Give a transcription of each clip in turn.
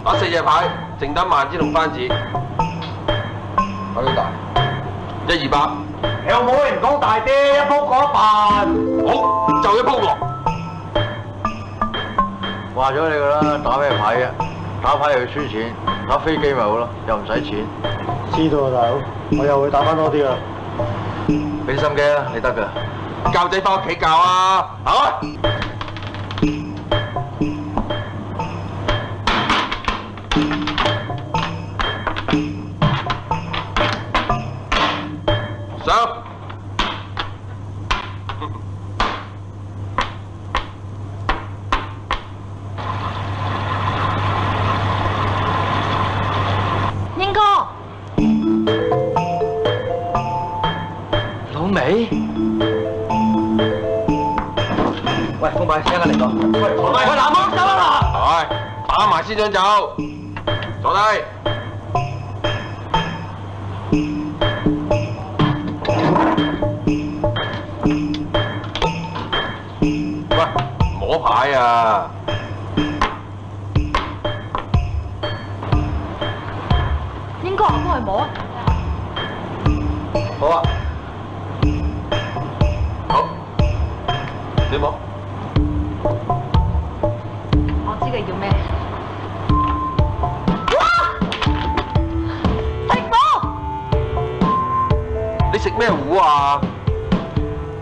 打4隻牌，淨得萬子同番子。睇幾大1、200。有冇人講大啲？一鋪過一半。好，就一鋪過。話咗你噶啦，打咩牌啊？打牌又要輸錢，打飛機咪好咯，又唔使錢。知道啊，大佬，我又會打翻多啲啦。俾心機啊，你得噶。教仔翻屋企教啊，行啊！上。英哥，老味。喂，風伯，一陣間嚟個。喂，南媽走啦！係，打埋先想走。坐低。喂，摸牌啊！英哥，我幫佢摸啊！好啊。好，你摸。我知佢要咩。哇！食火！你食咩糊啊？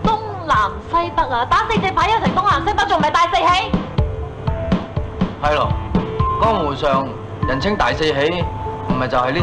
東南西北啊！打4隻牌一成東南西北，仲唔係大四喜？係咯，江湖上人稱大四喜，唔係就係呢。